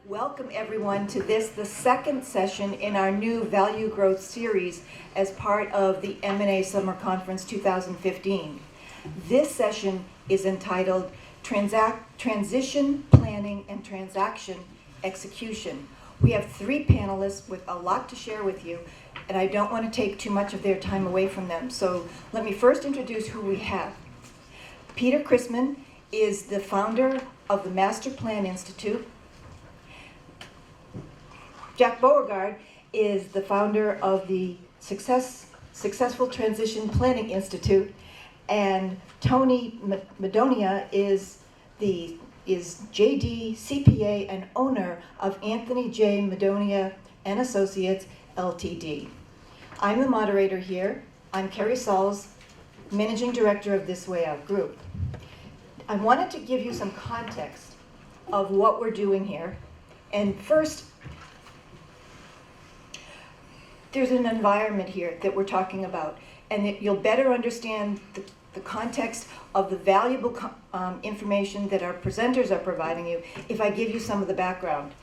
Welcome everyone to the second session in our new Value Growth series as part of the M&A Summer Conference 2015. This session is entitled Transition Planning and Transaction Execution. We have three panelists with a lot to share with you, and I don't want to take too much of their time away from them. So let me first introduce who we have. Peter Christman is the founder of the Master Plan Institute. Jack Beaureguard is the founder of the Successful Transition Planning Institute, and Tony Madonia is JD, CPA, and owner of Anthony J. Madonia and Associates, Ltd. I'm the moderator here. I'm Kerri Salls, Managing Director of This Way Out Group. I wanted to give you some context of what we're doing here. And first, there's an environment here that we're talking about, and that you'll better understand the context of the valuable information that our presenters are providing you if I give you some of the background.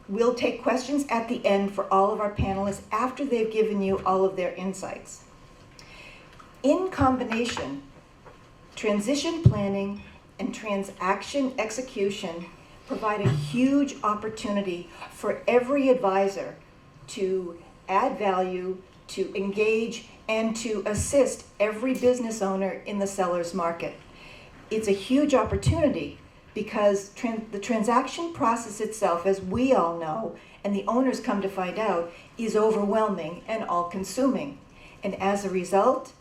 We'll take questions at the end for all of our panelists after they've given you all of their insights. In combination, transition planning and transaction execution provide a huge opportunity for every advisor to add value, to engage, and to assist every business owner in the seller's market. It's a huge opportunity because the transaction process itself, as we all know, and the owners come to find out, is overwhelming and all-consuming. And as a result,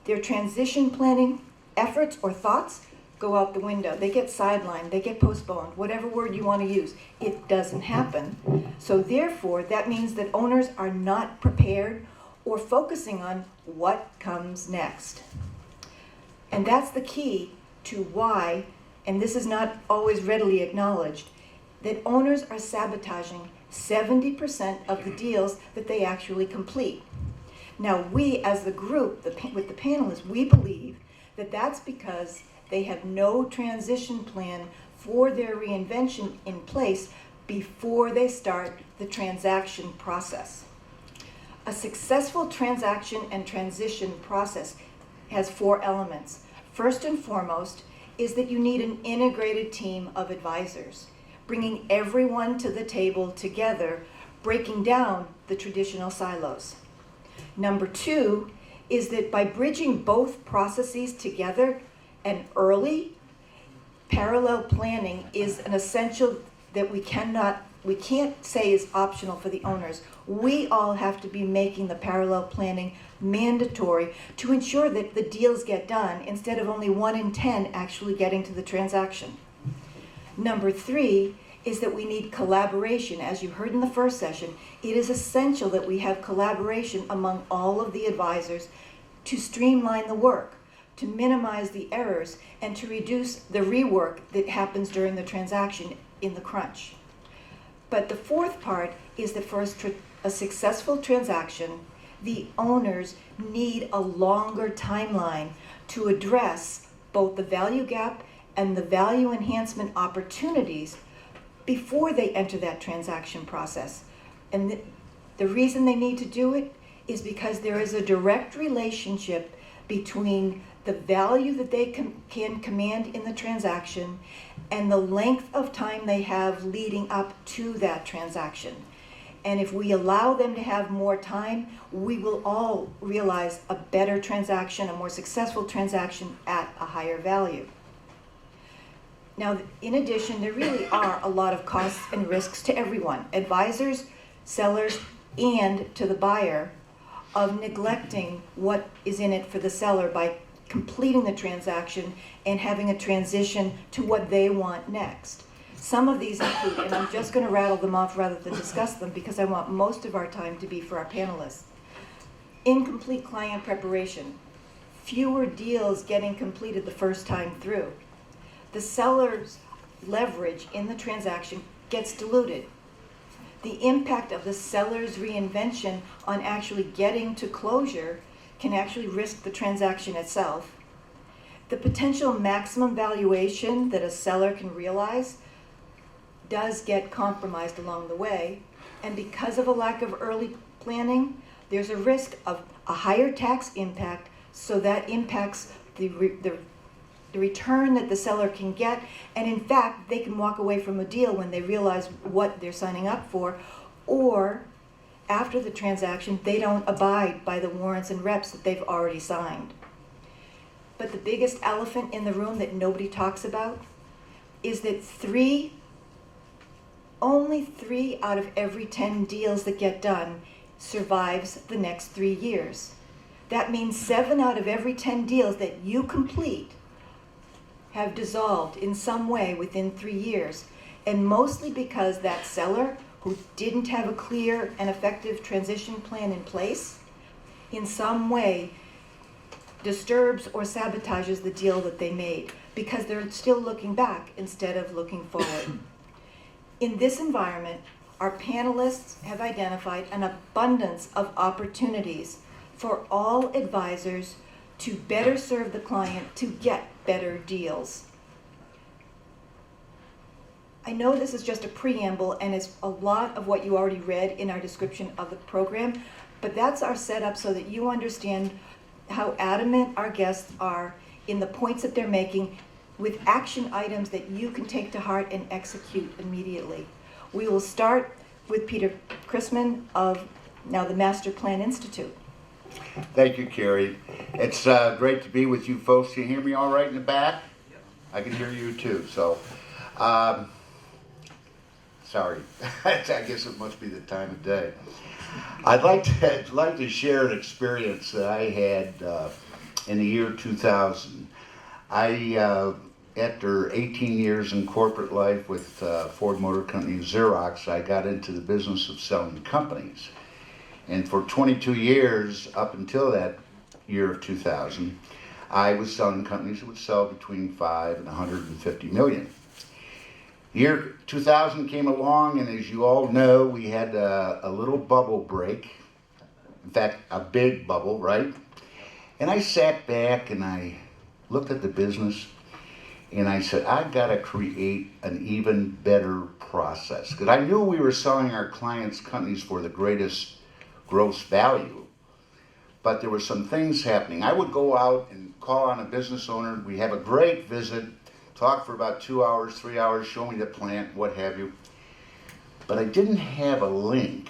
their transition planning efforts or thoughts go out the window. They get sidelined, they get postponed, whatever word you want to use. It doesn't happen. So therefore, that means that owners are not prepared or focusing on what comes next. And that's the key to why, and this is not always readily acknowledged, that owners are sabotaging 70% of the deals that they actually complete. Now we as the group, with the panelists, we believe that that's because they have no transition plan for their reinvention in place before they start the transaction process. A successful transaction and transition process has four elements. First and foremost is that you need an integrated team of advisors, bringing everyone to the table together, breaking down the traditional silos. Number two is that by bridging both processes together and early, parallel planning is an essential that we can't say is optional for the owners. We all have to be making the parallel planning mandatory to ensure that the deals get done instead of only 1 in 10 actually getting to the transaction. Number three is that we need collaboration. As you heard in the first session, it is essential that we have collaboration among all of the advisors to streamline the work, to minimize the errors, and to reduce the rework that happens during the transaction in the crunch. But the fourth part is that for a successful transaction, the owners need a longer timeline to address both the value gap and the value enhancement opportunities before they enter that transaction process. And the reason they need to do it is because there is a direct relationship between the value that they can command in the transaction and the length of time they have leading up to that transaction. And if we allow them to have more time, we will all realize a better transaction, a more successful transaction at a higher value. Now, in addition, there really are a lot of costs and risks to everyone, advisors, sellers, and to the buyer, of neglecting what is in it for the seller by completing the transaction and having a transition to what they want next. Some of these include, and I'm just going to rattle them off rather than discuss them because I want most of our time to be for our panelists. Incomplete client preparation, fewer deals getting completed the first time through. The seller's leverage in the transaction gets diluted. The impact of the seller's reinvention on actually getting to closure can actually risk the transaction itself. The potential maximum valuation that a seller can realize does get compromised along the way, and because of a lack of early planning, there's a risk of a higher tax impact, so that impacts the return that the seller can get, and in fact, they can walk away from a deal when they realize what they're signing up for, or after the transaction, they don't abide by the warrants and reps that they've already signed. But the biggest elephant in the room that nobody talks about is that only 3 out of every 10 deals that get done survives the next 3 years. That means 7 out of every 10 deals that you complete have dissolved in some way within 3 years, and mostly because that seller, who didn't have a clear and effective transition plan in place, in some way disturbs or sabotages the deal that they made, because they're still looking back instead of looking forward. In this environment, our panelists have identified an abundance of opportunities for all advisors to better serve the client to get better deals. I know this is just a preamble and it's a lot of what you already read in our description of the program, but that's our setup so that you understand how adamant our guests are in the points that they're making, with action items that you can take to heart and execute immediately. We will start with Peter Christman of now the Master Plan Institute. Thank you, Kerri. It's great to be with you folks. You hear me all right in the back? I can hear you too, so sorry. I guess it must be the time of day. I'd like to share an experience that I had in the year 2000. After 18 years in corporate life with Ford Motor Company and Xerox, I got into the business of selling companies. And for 22 years, up until that year of 2000, I was selling companies that would sell between 5 and 150 million. The year 2000 came along, and as you all know, we had a little bubble break. In fact, a big bubble, right? And I sat back and I looked at the business and I said, I've got to create an even better process. Because I knew we were selling our clients' companies for the greatest gross value, but there were some things happening. I would go out and call on a business owner. We have a great visit, talk for about 2 hours, 3 hours, show me the plant, what have you. But I didn't have a link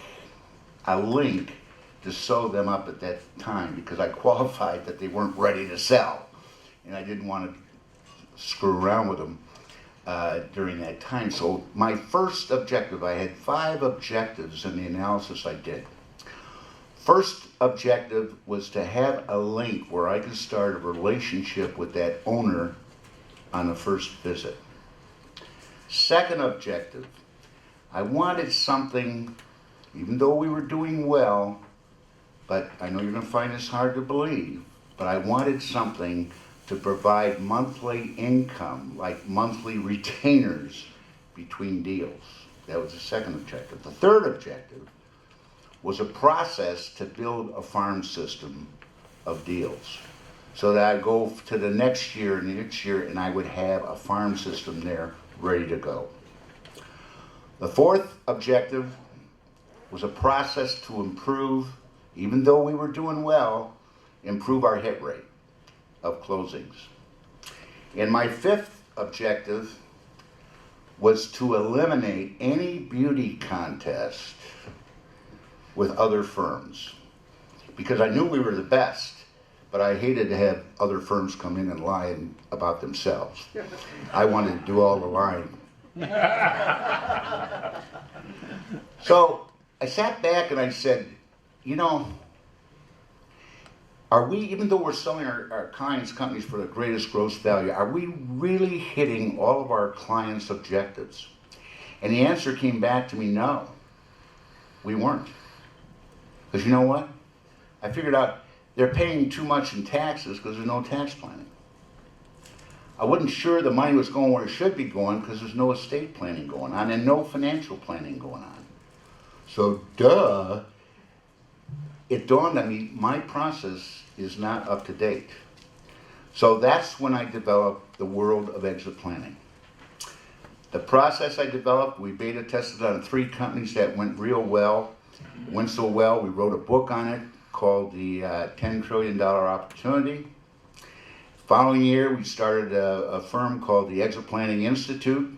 to sew them up at that time, because I qualified that they weren't ready to sell. And I didn't want to screw around with them during that time. So my first objective, I had 5 objectives in the analysis I did. First objective was to have a link where I could start a relationship with that owner on the first visit. Second objective, I wanted something, even though we were doing well, but I know you're going to find this hard to believe, but I wanted something to provide monthly income, like monthly retainers between deals. That was the second objective. The third objective was a process to build a farm system of deals, so that I'd go to the next year and the next year and I would have a farm system there ready to go. The fourth objective was a process to improve, even though we were doing well, improve our hit rate of closings. And my fifth objective was to eliminate any beauty contest with other firms, because I knew we were the best, but I hated to have other firms come in and lie about themselves. I wanted to do all the lying. So I sat back and I said, you know, are we, even though we're selling our clients' companies for the greatest gross value, are we really hitting all of our clients' objectives? And the answer came back to me, no, we weren't. Because you know what? I figured out they're paying too much in taxes because there's no tax planning. I wasn't sure the money was going where it should be going because there's no estate planning going on and no financial planning going on. So, duh, it dawned on me, my process is not up to date. So that's when I developed the world of exit planning. The process I developed, we beta tested on 3 companies that went real well. Went so well, we wrote a book on it called the $10 Trillion Opportunity. Following year, we started a firm called the Exit Planning Institute,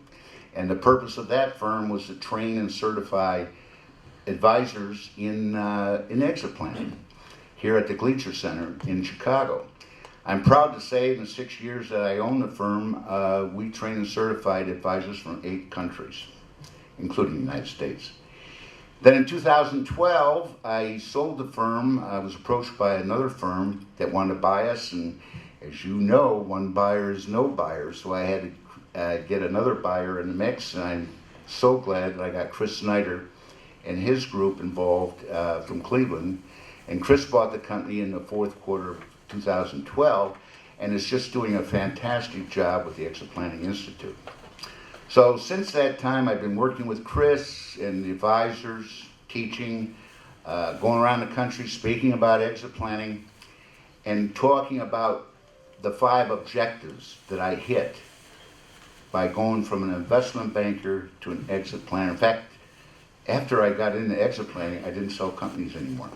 and the purpose of that firm was to train and certify advisors in exit planning here at the Gleacher Center in Chicago. I'm proud to say in the 6 years that I own the firm, we trained and certified advisors from 8 countries, including the United States. Then in 2012, I sold the firm. I was approached by another firm that wanted to buy us, and as you know, one buyer is no buyer, so I had to get another buyer in the mix, and I'm so glad that I got Chris Snyder and his group involved from Cleveland. And Chris bought the company in the 4th quarter of 2012, and is just doing a fantastic job with the Exit Planning Institute. So since that time, I've been working with Chris and the advisors, teaching, going around the country, speaking about exit planning, and talking about the 5 objectives that I hit by going from an investment banker to an exit planner. In fact, after I got into exit planning, I didn't sell companies anymore.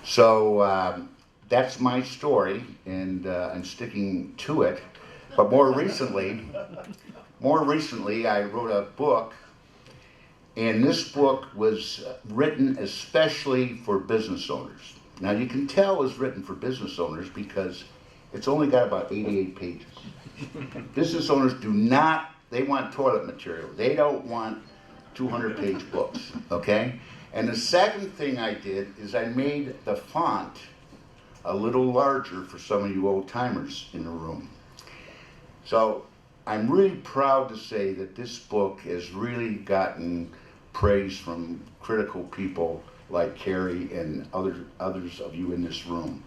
So that's my story, and I'm sticking to it. But more recently, I wrote a book, and this book was written especially for business owners. Now you can tell it's written for business owners because it's only got about 88 pages. Business owners they want toilet material. They don't want 200-page books, okay? And the second thing I did is I made the font a little larger for some of you old timers in the room. So I'm really proud to say that this book has really gotten praise from critical people like Kerri and others of you in this room.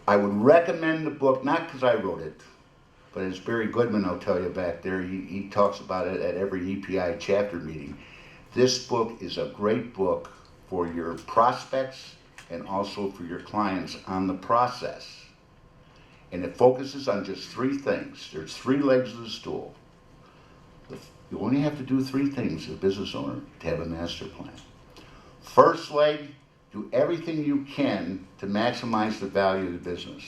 I would recommend the book, not because I wrote it, but as Barry Goodman will tell you back there, he talks about it at every EPI chapter meeting. This book is a great book for your prospects and also for your clients on the process. And it focuses on just 3 things. There's 3 legs of the stool. You only have to do 3 things as a business owner to have a master plan. First leg, do everything you can to maximize the value of the business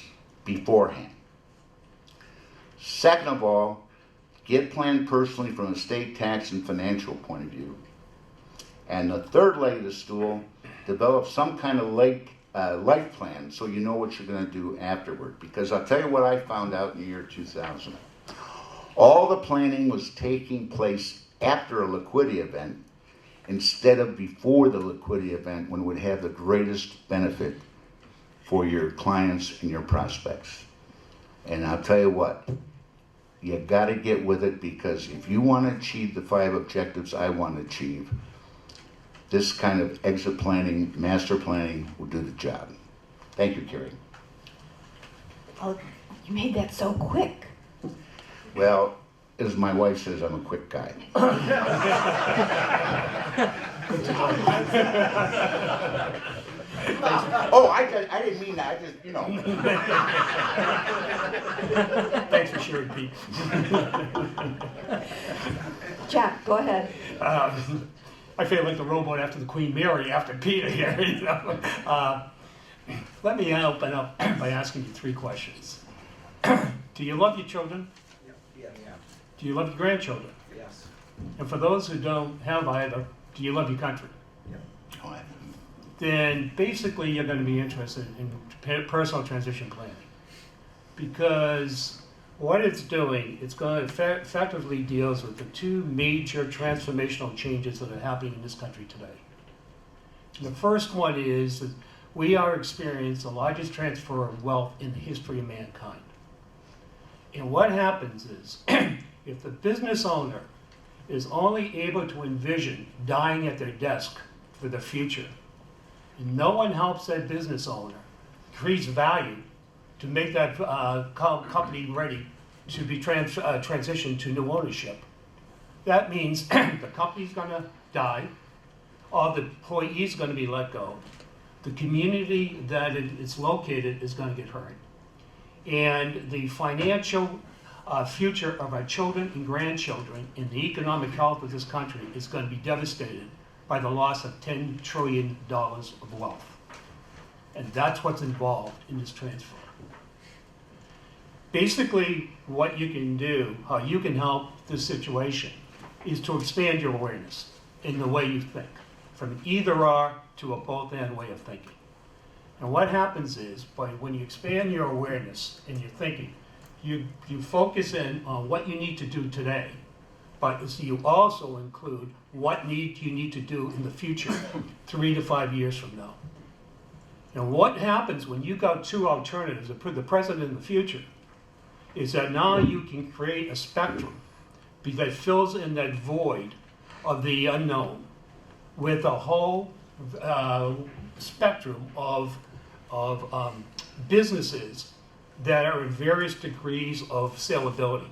beforehand. Second of all, get planned personally from a estate tax and financial point of view. And the third leg of the stool, develop some kind of life plan so you know what you're going to do afterward. Because I'll tell you what I found out in the year 2000. All the planning was taking place after a liquidity event instead of before the liquidity event, when it would have the greatest benefit for your clients and your prospects. And I'll tell you what, you got to get with it, because if you want to achieve the 5 objectives I want to achieve, this kind of exit planning, master planning will do the job. Thank you, Kerri. Oh, you made that so quick. Well, as my wife says, I'm a quick guy. Oh, I didn't mean that. I just, Thanks for sharing, Pete. Jack, go ahead. I feel like the robot after the Queen Mary after Peter here. Let me open up by asking you 3 questions. Do you love your children? Yeah. Do you love your grandchildren? Yes. And for those who don't have either, do you love your country? Yeah. Then basically you're going to be interested in personal transition planning. Because what it's doing, it's going to effectively deals with the 2 major transformational changes that are happening in this country today. The first one is that we are experiencing the largest transfer of wealth in the history of mankind. And what happens is, if the business owner is only able to envision dying at their desk for the future, and no one helps that business owner increase value to make that company ready to be transitioned to new ownership, that means the company's going to die, all the employees are going to be let go, the community that it's located is going to get hurt, and the financial future of our children and grandchildren and the economic health of this country is going to be devastated by the loss of $10 trillion of wealth. And that's what's involved in this transfer. Basically, what you can do, how you can help this situation, is to expand your awareness in the way you think, from either or to a both and way of thinking. And what happens is, when you expand your awareness and your thinking, you focus in on what you need to do today, but you also include what you need to do in the future, 3 to 5 years from now. And what happens when you got two alternatives, the present and the future, is that now you can create a spectrum that fills in that void of the unknown with a whole spectrum of businesses that are in various degrees of saleability.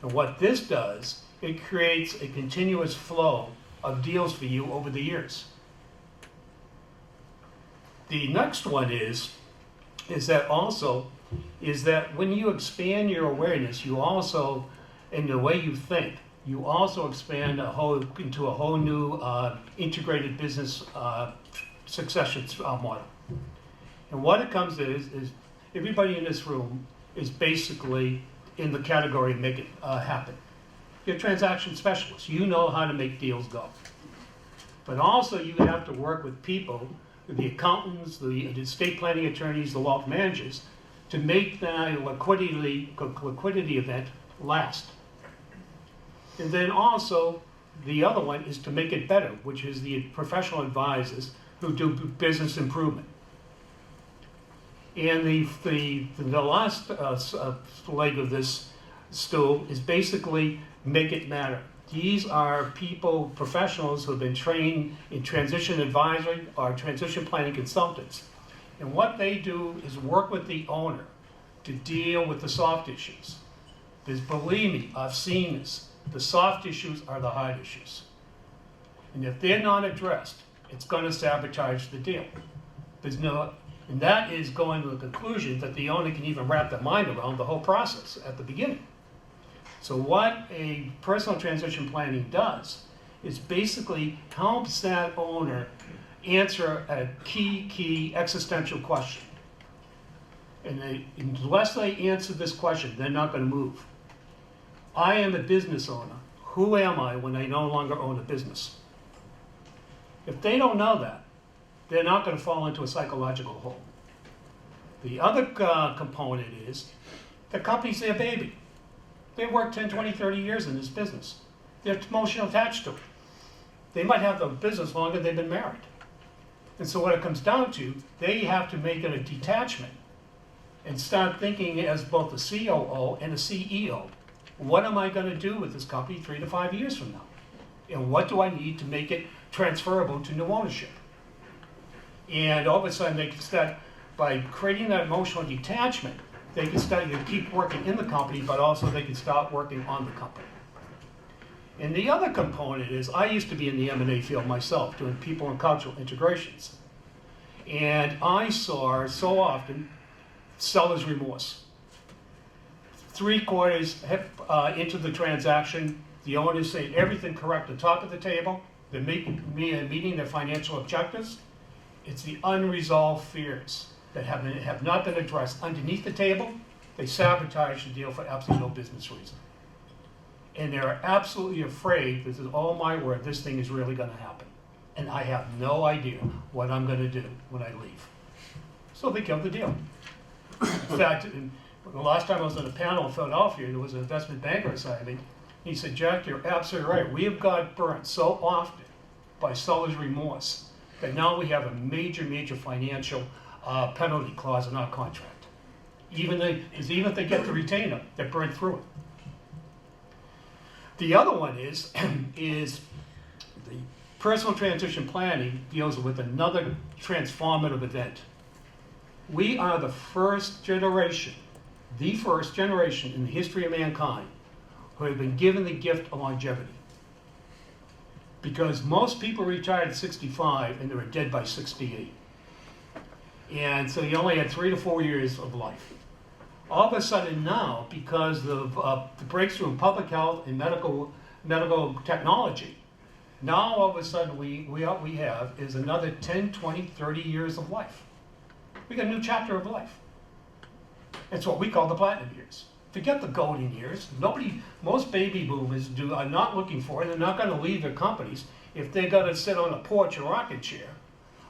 And what this does, it creates a continuous flow of deals for you over the years. The next one is that when you expand your awareness, you also, in the way you think, you also expand into a whole new integrated business succession model. And what it comes is everybody in this room is basically in the category make it happen. You're a transaction specialist. You know how to make deals go. But also you have to work with people, the accountants, the estate planning attorneys, the wealth managers, to make the liquidity event last. And then also, the other one is to make it better, which is the professional advisors who do business improvement. And the last leg of this stool is basically make it matter. These are people, professionals who have been trained in transition advisory or transition planning consultants. And what they do is work with the owner to deal with the soft issues. Because believe me, I've seen this. The soft issues are the hard issues. And if they're not addressed, it's going to sabotage the deal. And that is going to the conclusion that the owner can even wrap their mind around the whole process at the beginning. So what a personal transition planning does is basically helps that owner answer a key existential question. And unless they answer this question, they're not going to move. I am a business owner. Who am I when I no longer own a business? If they don't know that, they're not going to fall into a psychological hole. The other component is the company's their baby. They worked 10, 20, 30 years in this business. They're emotionally attached to it. They might have the business longer than they've been married. And so what it comes down to, they have to make it a detachment and start thinking as both a COO and a CEO. What am I going to do with this company 3 to 5 years from now? And what do I need to make it transferable to new ownership? And all of a sudden, they can start, by creating that emotional detachment, they can start to keep working in the company, but also they can start working on the company. And the other component is, I used to be in the M&A field myself, doing people and cultural integrations. And I saw so often seller's remorse. 3/4 into the transaction, the owner's saying everything correct on top of the table, they're meeting their financial objectives. It's the unresolved fears that have not been addressed underneath the table. They sabotage the deal for absolutely no business reason. And they're absolutely afraid, this is, oh my word, this thing is really going to happen. And I have no idea what I'm going to do when I leave. So they killed the deal. In fact, the last time I was on a panel in Philadelphia, there was an investment banker assigned me. He said, Jack, you're absolutely right. We have got burnt so often by seller's remorse that now we have a major financial penalty clause in our contract. Even if they get the retainer, they're burnt through it. The other one is the personal transition planning deals with another transformative event. We are the first generation in the history of mankind who have been given the gift of longevity. Because most people retired at 65 and they were dead by 68. And so you only had 3 to 4 years of life. All of a sudden now, because of the breakthrough in public health and medical technology, now all of a sudden what we have is another 10, 20, 30 years of life. We got a new chapter of life. It's what we call the platinum years. Forget the golden years. Most baby boomers are not looking for it. They're not going to leave their companies if they're going to sit on a porch or rocking chair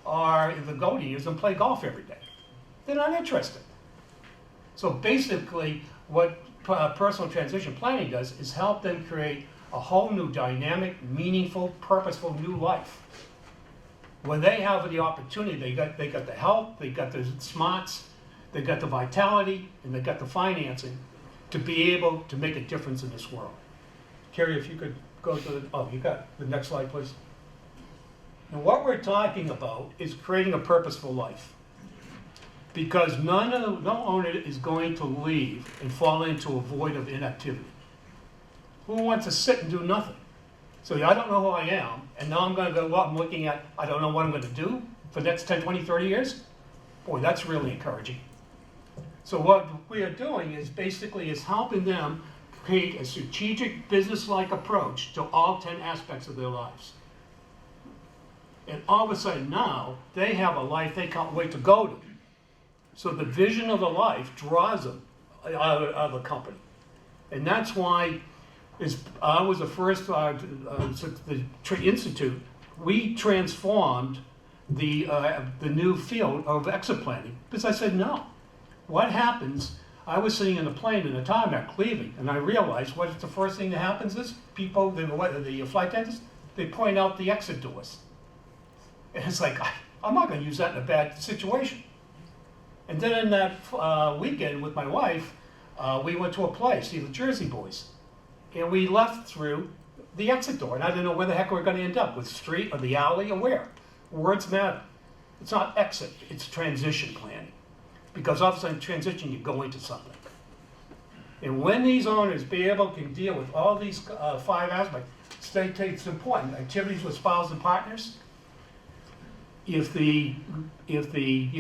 or in the golden years and play golf every day. They're not interested. So basically, what personal transition planning does is help them create a whole new dynamic, meaningful, purposeful new life. When they have the opportunity, they got the health, they got the smarts, they got the vitality, and they got the financing to be able to make a difference in this world. Kerri, if you could go to you got the next slide, please. And what we're talking about is creating a purposeful life. Because no owner is going to leave and fall into a void of inactivity. Who wants to sit and do nothing? So I don't know who I am, and now I'm going to go out and looking at, I don't know what I'm going to do for the next 10, 20, 30 years? Boy, that's really encouraging. So what we are doing is basically helping them create a strategic business-like approach to all 10 aspects of their lives. And all of a sudden now, they have a life they can't wait to go to. So the vision of the life draws them out of the company. And that's why I was the first, the Institute, we transformed the new field of exit planning. Because I said, no. What happens, I was sitting in a plane in a tarmac leaving, and I realized what is the first thing that happens is people, the flight attendants, they point out the exit doors. And it's like, I'm not going to use that in a bad situation. And then in that weekend with my wife, we went to a play, see the Jersey Boys. And we left through the exit door. And I didn't know where the heck we were going to end up, with the street or the alley or where. Words matter. It's not exit, it's transition planning. Because all of a sudden, transition, you go into something. And when these owners can deal with all these 5 aspects, it's important. Activities with spouses and partners. You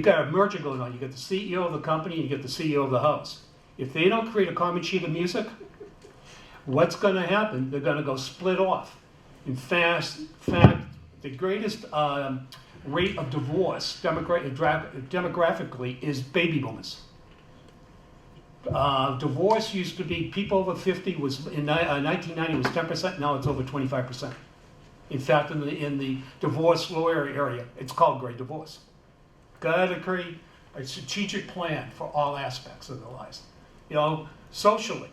got a merger going on, you got the CEO of the company and you got the CEO of the house. If they don't create a common sheet of music, what's going to happen? They're going to go split off. In fact, the greatest rate of divorce demographically is baby boomers. Divorce used to be people over 50 was in 1990 was 10%. Now it's over 25%. In fact, in the divorce lawyer area, it's called great divorce. Got to create a strategic plan for all aspects of their lives. Socially,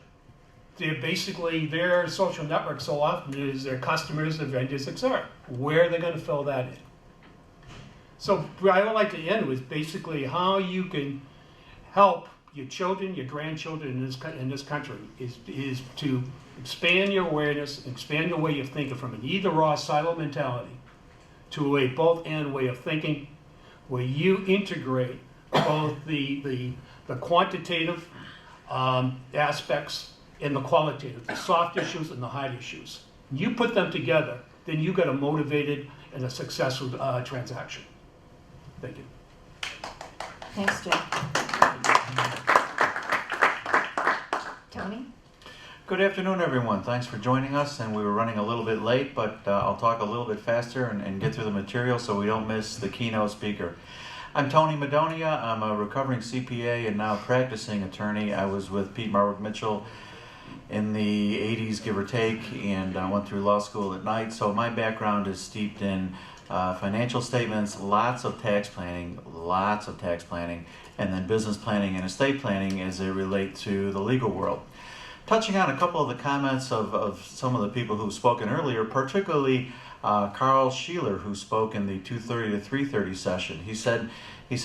their social network so often is their customers, their vendors, etc. Where are they going to fill that in? So what I would like to end with basically how you can help your children, your grandchildren in this country is to expand your awareness, expand your way of thinking from an either-or silo mentality to a both-and way of thinking, where you integrate both the quantitative aspects and the qualitative, the soft issues and the hard issues. You put them together, then you get a motivated and a successful transaction. Thank you. Thanks, Jim. Tony? Good afternoon, everyone. Thanks for joining us. And we were running a little bit late, but I'll talk a little bit faster and get through the material so we don't miss the keynote speaker. I'm Tony Madonia. I'm a recovering CPA and now practicing attorney. I was with Pete Marwick Mitchell in the 80s, give or take, and I went through law school at night. So my background is steeped in financial statements, lots of tax planning, and then business planning and estate planning as they relate to the legal world. Touching on a couple of the comments of some of the people who've spoken earlier, particularly Carl Sheeler, who spoke in the 2:30 to 3:30 session. He said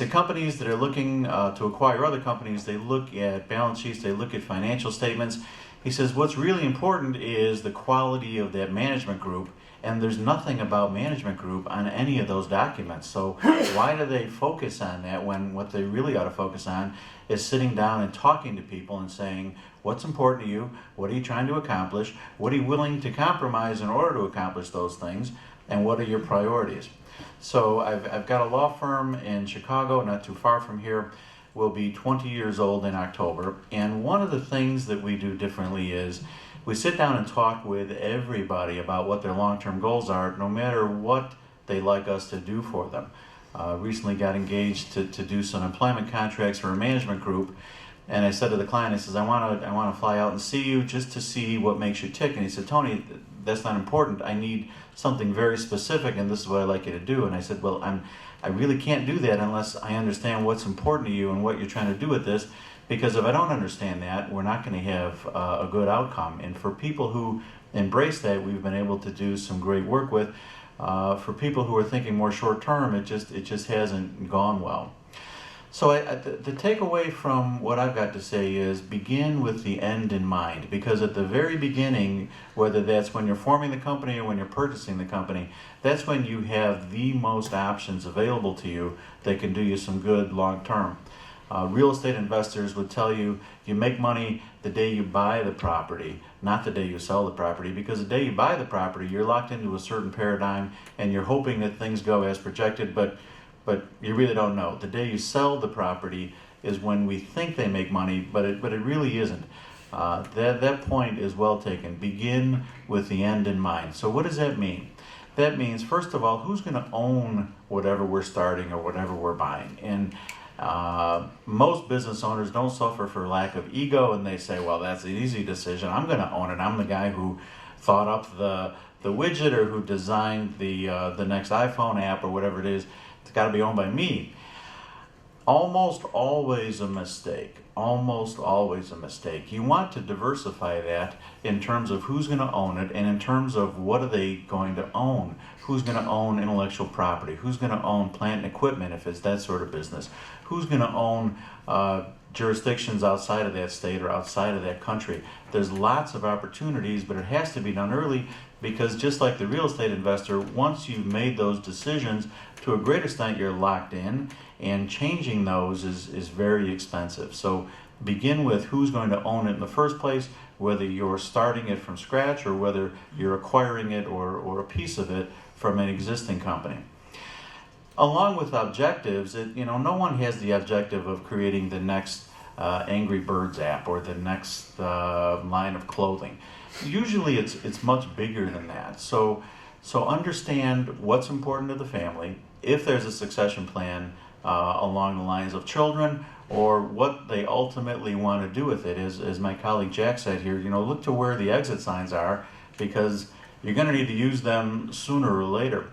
companies that are looking to acquire other companies, they look at balance sheets, they look at financial statements. He says what's really important is the quality of that management group, and there's nothing about management group on any of those documents. So why do they focus on that when what they really ought to focus on is sitting down and talking to people and saying, what's important to you? What are you trying to accomplish? What are you willing to compromise in order to accomplish those things? And what are your priorities? So I've got a law firm in Chicago, not too far from here. will be 20 years old in October. And one of the things that we do differently is we sit down and talk with everybody about what their long-term goals are, no matter what they like us to do for them. Recently got engaged to do some employment contracts for a management group. And I said to the client, I says, I want to fly out and see you just to see what makes you tick. And he said, Tony, that's not important. I need something very specific, and this is what I'd like you to do. And I said, well, I really can't do that unless I understand what's important to you and what you're trying to do with this, because if I don't understand that, we're not going to have a good outcome. And for people who embrace that, we've been able to do some great work with. For people who are thinking more short term, it just hasn't gone well. So the takeaway from what I've got to say is begin with the end in mind, because at the very beginning, whether that's when you're forming the company or when you're purchasing the company, that's when you have the most options available to you that can do you some good long term. Real estate investors would tell you you make money the day you buy the property, not the day you sell the property, because the day you buy the property, you're locked into a certain paradigm and you're hoping that things go as projected, but you really don't know. The day you sell the property is when we think they make money, but it really isn't. That point is well taken. Begin with the end in mind. So what does that mean? That means, first of all, who's going to own whatever we're starting or whatever we're buying? And most business owners don't suffer for lack of ego, and they say, well, that's an easy decision. I'm going to own it. I'm the guy who thought up the widget or who designed the next iPhone app or whatever it is. It's got to be owned by me. Almost always a mistake. Almost always a mistake. You want to diversify that in terms of who's going to own it and in terms of what are they going to own. Who's going to own intellectual property? Who's going to own plant and equipment if it's that sort of business? Who's going to own jurisdictions outside of that state or outside of that country? There's lots of opportunities, but it has to be done early, because just like the real estate investor, once you've made those decisions, to a great extent you're locked in, and changing those is very expensive. So begin with who's going to own it in the first place, whether you're starting it from scratch or whether you're acquiring it or a piece of it from an existing company. Along with objectives, no one has the objective of creating the next Angry Birds app or the next line of clothing. Usually it's much bigger than that. So understand what's important to the family, if there's a succession plan along the lines of children, or what they ultimately want to do with it. As my colleague Jack said here, look to where the exit signs are, because you're going to need to use them sooner or later.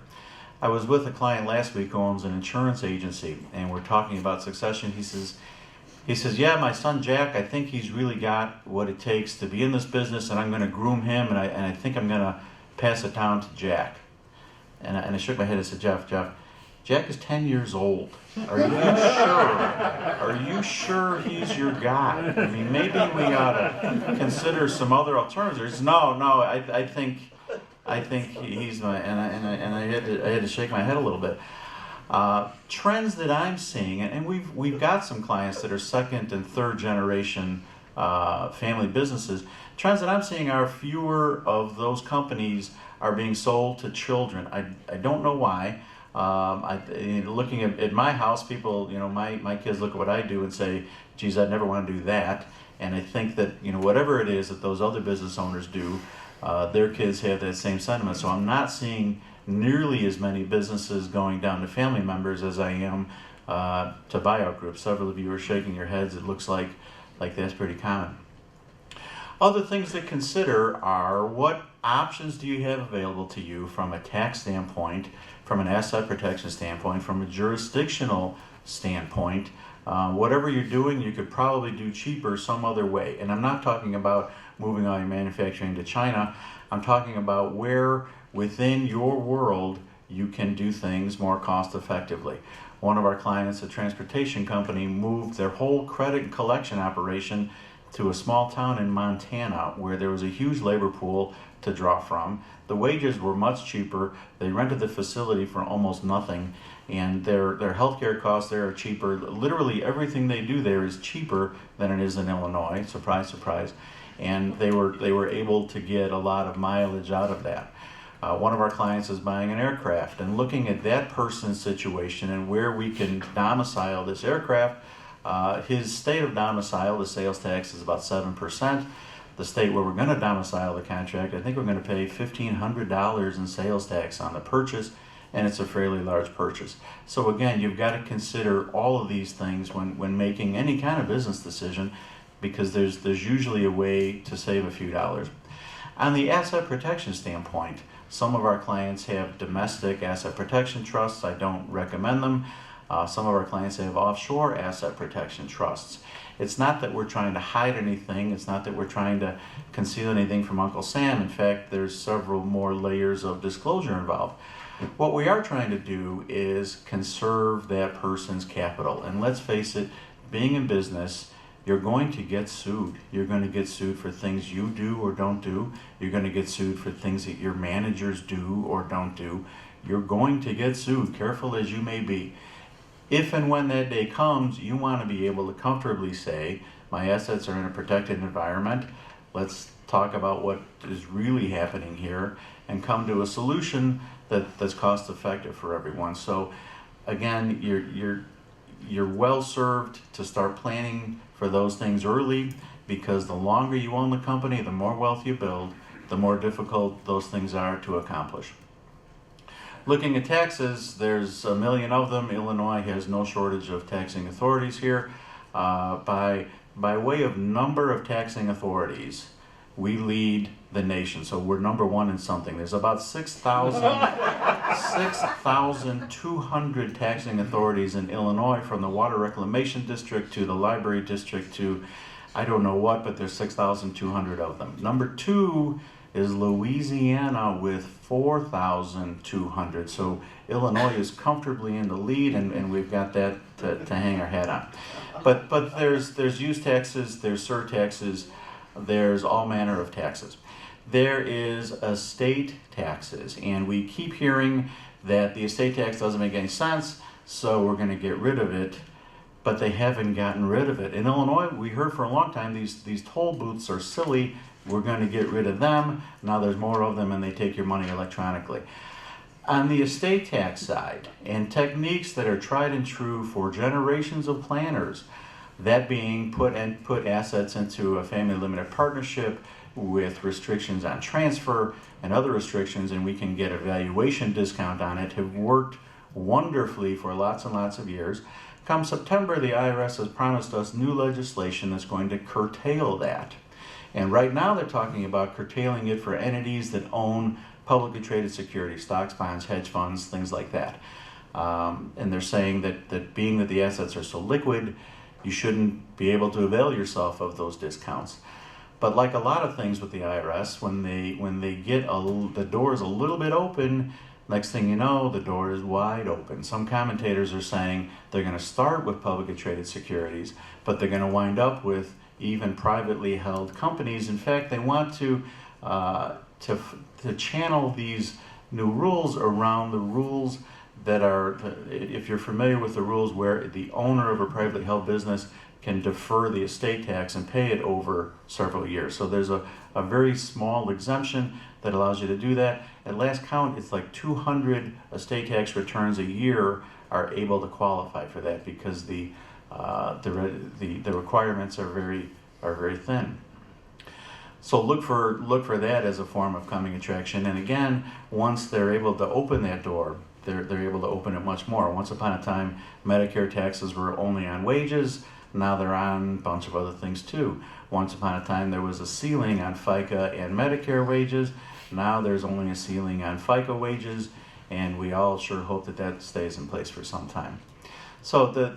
I was with a client last week who owns an insurance agency, and we're talking about succession. He says, yeah, my son Jack, I think he's really got what it takes to be in this business, and I'm going to groom him, and I think I'm going to pass it down to Jack. And I shook my head and said, Jeff, Jack is 10 years old. Are you sure? Are you sure he's your guy? I mean, maybe we ought to consider some other alternatives. No, I think he's my, and I had to shake my head a little bit. Trends that I'm seeing, and we've got some clients that are second and third generation family businesses. Trends that I'm seeing are fewer of those companies are being sold to children. I don't know why. Looking at my house, people, my kids look at what I do and say, geez, I'd never want to do that. And I think that, whatever it is that those other business owners do, their kids have that same sentiment. So I'm not seeing nearly as many businesses going down to family members as I am to buyout groups. Several of you are shaking your heads. It looks like that's pretty common. Other things to consider are, what options do you have available to you from a tax standpoint, from an asset protection standpoint, from a jurisdictional standpoint. Whatever you're doing, you could probably do cheaper some other way. And I'm not talking about moving all your manufacturing to China. I'm talking about where within your world you can do things more cost effectively. One of our clients, a transportation company, moved their whole credit and collection operation to a small town in Montana where there was a huge labor pool to draw from. The wages were much cheaper. They rented the facility for almost nothing, and their healthcare costs there are cheaper. Literally everything they do there is cheaper than it is in Illinois. Surprise, surprise. And they were able to get a lot of mileage out of that. One of our clients is buying an aircraft, and looking at that person's situation and where we can domicile this aircraft, His state of domicile, the sales tax is about 7%. The state where we're going to domicile the contract, I think we're going to pay $1,500 in sales tax on the purchase, and it's a fairly large purchase. So again, you've got to consider all of these things when making any kind of business decision, because there's usually a way to save a few dollars. On the asset protection standpoint, some of our clients have domestic asset protection trusts. I don't recommend them. Some of our clients have offshore asset protection trusts. It's not that we're trying to hide anything. It's not that we're trying to conceal anything from Uncle Sam. In fact, there's several more layers of disclosure involved. What we are trying to do is conserve that person's capital. And let's face it, being in business, you're going to get sued. You're going to get sued for things you do or don't do. You're going to get sued for things that your managers do or don't do. You're going to get sued, careful as you may be. If and when that day comes, you want to be able to comfortably say, my assets are in a protected environment. Let's talk about what is really happening here and come to a solution that's cost effective for everyone. So again, you're well served to start planning for those things early, because the longer you own the company, the more wealth you build, the more difficult those things are to accomplish. Looking at taxes, there's a million of them. Illinois has no shortage of taxing authorities here. By way of number of taxing authorities, we lead the nation. So we're number one in something. There's about 6,200 taxing authorities in Illinois, from the Water Reclamation District to the Library District to I don't know what, but there's 6,200 of them. Number two is Louisiana with 4,200. So Illinois is comfortably in the lead, and we've got that to hang our hat on. But there's use taxes, there's surtaxes, there's all manner of taxes. There is estate taxes, and we keep hearing that the estate tax doesn't make any sense, so we're going to get rid of it. But they haven't gotten rid of it. In Illinois, we heard for a long time these toll booths are silly. We're going to get rid of them. Now there's more of them, and they take your money electronically. On the estate tax side, and techniques that are tried and true for generations of planners, that being put assets into a family limited partnership with restrictions on transfer and other restrictions, and we can get a valuation discount on it, have worked wonderfully for lots and lots of years. Come September, the IRS has promised us new legislation that's going to curtail that. And right now they're talking about curtailing it for entities that own publicly traded securities, stocks, bonds, hedge funds, things like that. And they're saying that being that the assets are so liquid, you shouldn't be able to avail yourself of those discounts. But like a lot of things with the IRS, when they get the door is a little bit open, next thing you know, the door is wide open. Some commentators are saying they're going to start with publicly traded securities, but they're going to wind up with even privately held companies. In fact, they want to channel these new rules around the rules that are, if you're familiar with the rules where the owner of a privately held business can defer the estate tax and pay it over several years. So there's a very small exemption that allows you to do that. At last count, it's like 200 estate tax returns a year are able to qualify for that, because the requirements are very thin. So look for that as a form of coming attraction. And again, once they're able to open that door, they're able to open it much more. Once upon a time, Medicare taxes were only on wages. Now they're on a bunch of other things too. Once upon a time, there was a ceiling on FICA and Medicare wages. Now there's only a ceiling on FICA wages, and we all sure hope that stays in place for some time. So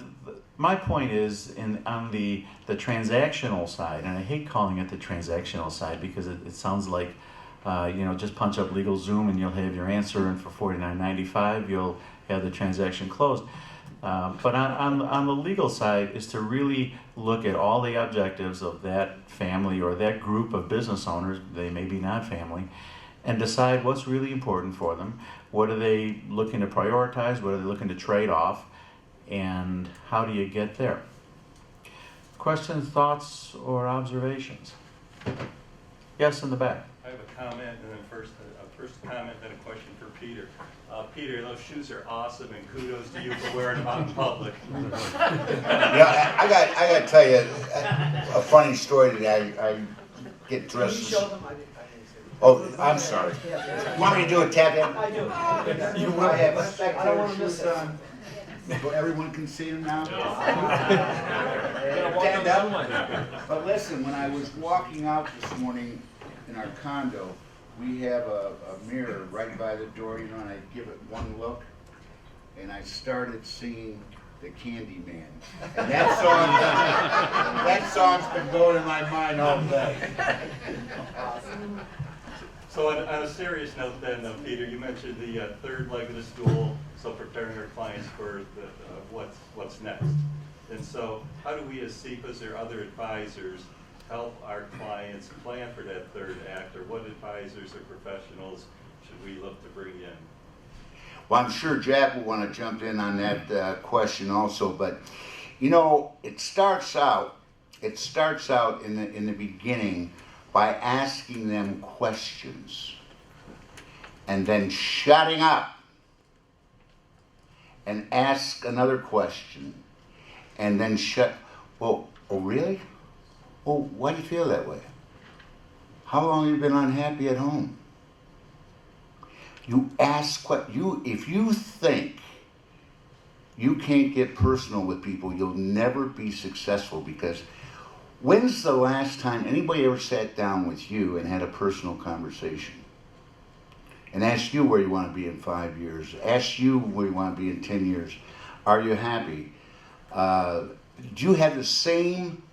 my point is on the transactional side, and I hate calling it the transactional side because it sounds like just punch up LegalZoom and you'll have your answer, and for $49.95 you'll have the transaction closed. But on the legal side is to really look at all the objectives of that family or that group of business owners, they may be not family, and decide what's really important for them. What are they looking to prioritize? What are they looking to trade off? And how do you get there? Questions, thoughts, or observations? Yes, in the back. I have a comment and then first a comment, then a question for Peter. Peter, those shoes are awesome, and kudos to you for wearing them out in public. Yeah, I got to tell you a funny story today. I get dressed. Oh, I'm sorry. You want me to do a tap in? I do. I have spectator shoes on, so everyone can see them now. Stand up. But listen, when I was walking out this morning in our condo, we have a mirror right by the door, you know, and I give it one look, and I started singing the Candy Man. And that song's been going in my mind all day. So on a serious note then, Peter, you mentioned the third leg of the stool, so preparing our clients for what's next. And so how do we as CEPAs or other advisors help our clients plan for that third act, or what advisors or professionals should we look to bring in? Well, I'm sure Jack will want to jump in on that question also, but you know, it starts out in the beginning by asking them questions and then shutting up and ask another question and then oh really? Oh, why do you feel that way? How long have you been unhappy at home? You ask if you think you can't get personal with people, you'll never be successful, because when's the last time anybody ever sat down with you and had a personal conversation and asked you where you want to be in 5 years, asked you where you want to be in 10 years? Are you happy? Do you have the same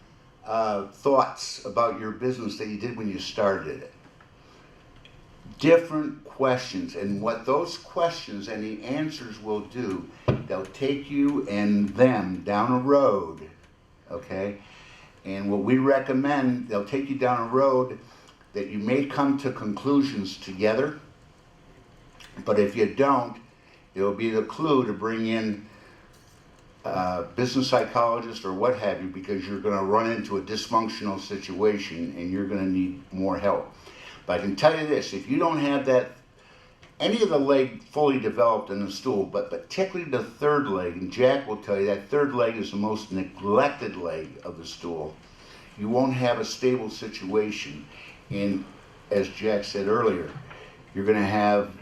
thoughts about your business that you did when you started it? Different questions, and what those questions and the answers will do, they'll take you and them down a road, okay? And what we recommend, they'll take you down a road that you may come to conclusions together, but if you don't, it'll be the clue to bring in business psychologist or what have you, because you're going to run into a dysfunctional situation and you're going to need more help. But I can tell you this, if you don't have any of the leg fully developed in the stool, but particularly the third leg, and Jack will tell you that third leg is the most neglected leg of the stool, you won't have a stable situation. And as Jack said earlier, you're going to have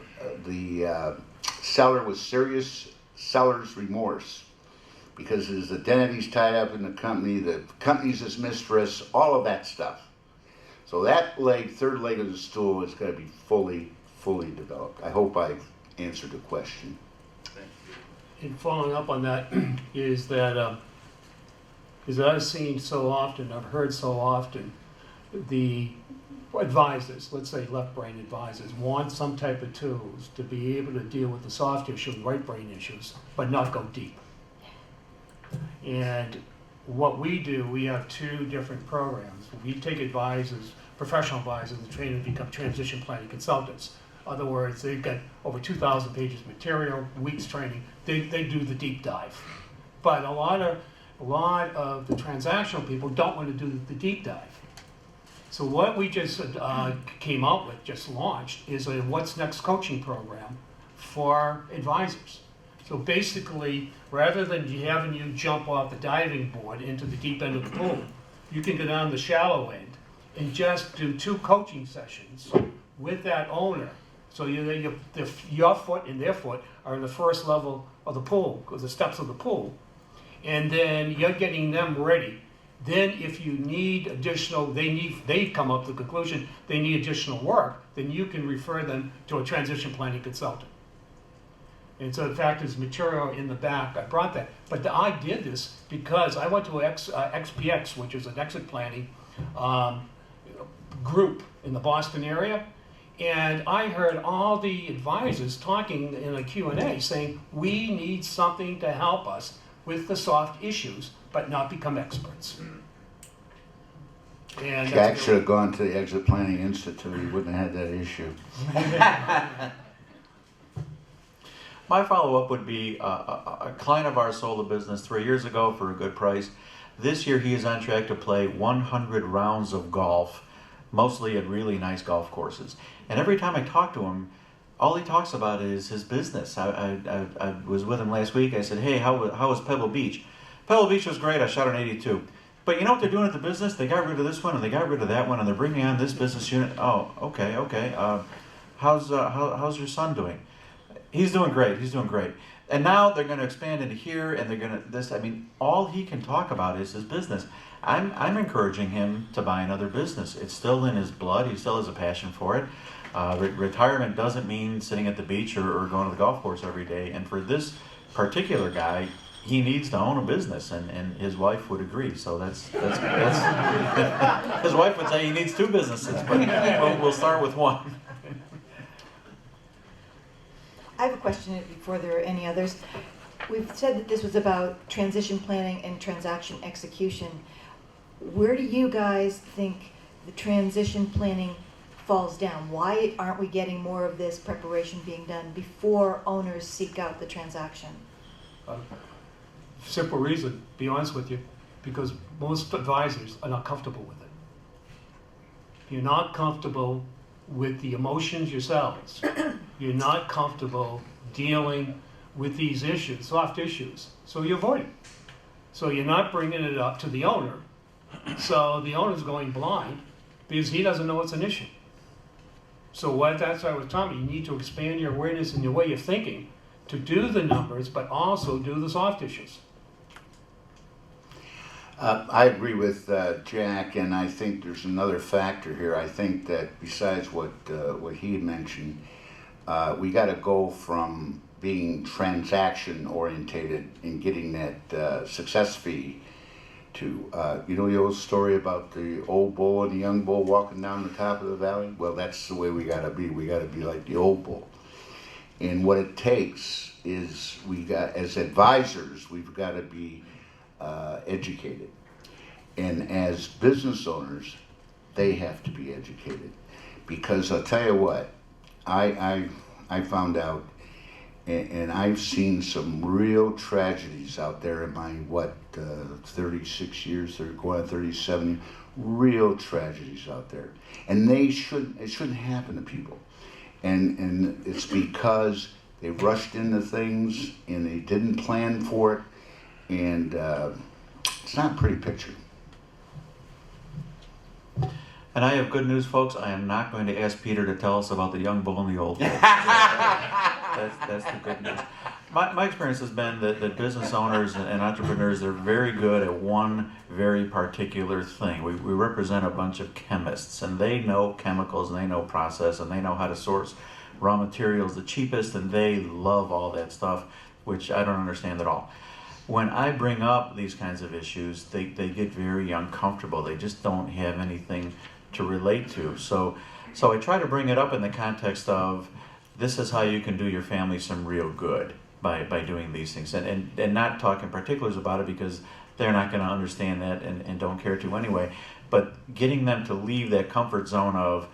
the seller with serious seller's remorse, because his identity's tied up in the company's his mistress, all of that stuff. So that third leg of the stool is going to be fully developed. I hope I've answered the question. Thank you. And following up on that is that I've seen so often, I've heard so often, the advisors, let's say left brain advisors, want some type of tools to be able to deal with the soft issue, right brain issues, but not go deep. And what we do, we have two different programs. We take advisors, professional advisors, and train them to become transition planning consultants. In other words, they've got over 2,000 pages of material, weeks training. They do the deep dive. But a lot of the transactional people don't want to do the deep dive. So what we just came out with, just launched, is a What's Next coaching program for advisors. So basically, rather than having you jump off the diving board into the deep end of the pool, you can go down the shallow end and just do 2 coaching sessions with that owner. So your foot and their foot are in the first level of the pool, or the steps of the pool. And then you're getting them ready. Then if you need additional, they come up to the conclusion they need additional work, then you can refer them to a transition planning consultant. And so in fact, there's material in the back. I brought that. But I did this because I went to XPX, which is an exit planning group in the Boston area. And I heard all the advisors talking in a Q&A saying, we need something to help us with the soft issues, but not become experts. And Jack should have gone to the Exit Planning Institute. He wouldn't have had that issue. My follow-up would be a client of ours sold a business 3 years ago for a good price. This year he is on track to play 100 rounds of golf mostly at really nice golf courses. And every time I talk to him, all he talks about is his business. I was with him last week. I said, hey, how was Pebble Beach? Pebble Beach was great. I shot an 82. But you know what they're doing at the business? They got rid of this one and they got rid of that one and they're bringing on this business unit. Oh, okay. How's your son doing? He's doing great. And now they're going to expand into here, and they're going to this. I mean, all he can talk about is his business. I'm encouraging him to buy another business. It's still in his blood. He still has a passion for it. Retirement doesn't mean sitting at the beach or going to the golf course every day. And for this particular guy, he needs to own a business, and his wife would agree. So that's his wife would say he needs 2 businesses, but we'll start with one. I have a question before there are any others. We've said that this was about transition planning and transaction execution. Where do you guys think the transition planning falls down? Why aren't we getting more of this preparation being done before owners seek out the transaction? Simple reason, be honest with you, because most advisors are not comfortable with it. You're not comfortable with the emotions yourselves. You're not comfortable dealing with these issues, soft issues, so you avoid it. So you're not bringing it up to the owner, so the owner's going blind because he doesn't know it's an issue. So that's why I was telling you, you need to expand your awareness and your way of thinking to do the numbers, but also do the soft issues. I agree with Jack, and I think there's another factor here. I think that besides what he had mentioned, we got to go from being transaction orientated and getting that success fee to you know the old story about the old bull and the young bull walking down the top of the valley. Well, that's the way we got to be. We got to be like the old bull. And what it takes is as advisors, we've got to be educated. And as business owners, they have to be educated. Because I'll tell you what, I found out, and I've seen some real tragedies out there in my, 36 years, they're going on 37, real tragedies out there. And it shouldn't happen to people. And it's because they rushed into things and they didn't plan for it, and it's not a pretty picture. And I have good news, folks. I am not going to ask Peter to tell us about the young bull and the old bull. That's the good news. My experience has been that business owners and entrepreneurs, they're very good at one very particular thing. We represent a bunch of chemists, and they know chemicals, and they know process, and they know how to source raw materials the cheapest, and they love all that stuff, which I don't understand at all. When I bring up these kinds of issues, they get very uncomfortable. They just don't have anything to relate to. So I try to bring it up in the context of, this is how you can do your family some real good by doing these things, and not talking particulars about it because they're not going to understand that and don't care to anyway. But getting them to leave that comfort zone of,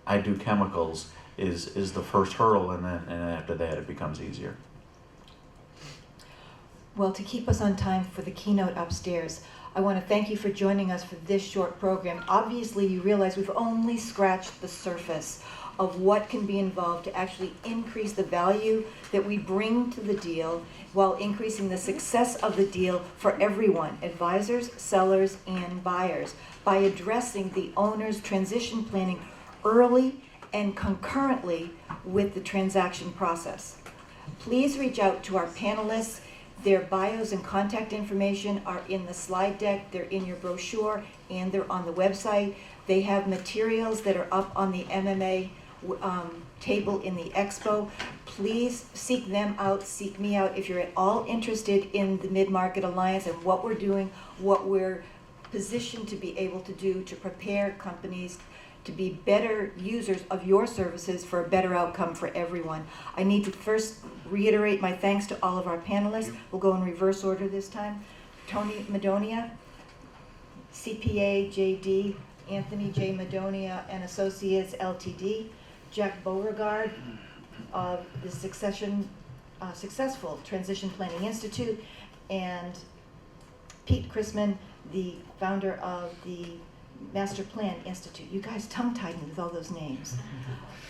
I do chemicals, is the first hurdle, and after that it becomes easier. Well, to keep us on time for the keynote upstairs, I want to thank you for joining us for this short program. Obviously, you realize we've only scratched the surface of what can be involved to actually increase the value that we bring to the deal while increasing the success of the deal for everyone, advisors, sellers, and buyers, by addressing the owner's transition planning early and concurrently with the transaction process. Please reach out to our panelists. Their bios and contact information are in the slide deck, they're in your brochure, and they're on the website. They have materials that are up on the MMA table in the expo. Please seek them out, seek me out if you're at all interested in the Mid-Market Alliance and what we're doing, what we're positioned to be able to do to prepare companies to be better users of your services for a better outcome for everyone. I need to first reiterate my thanks to all of our panelists. We'll go in reverse order this time. Tony Madonia, CPA JD, Anthony J. Madonia and Associates Ltd, Jack Beaureguard of the Successful Transition Planning Institute, and Pete Christman, the founder of the Master Plan Institute. You guys tongue-tied me with all those names.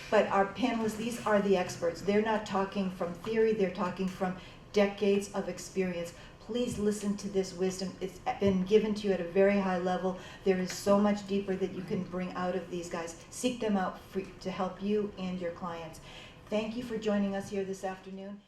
But our panelists, these are the experts. They're not talking from theory, they're talking from decades of experience. Please listen to this wisdom. It's been given to you at a very high level. There is so much deeper that you can bring out of these guys. Seek them out to help you and your clients. Thank you for joining us here this afternoon.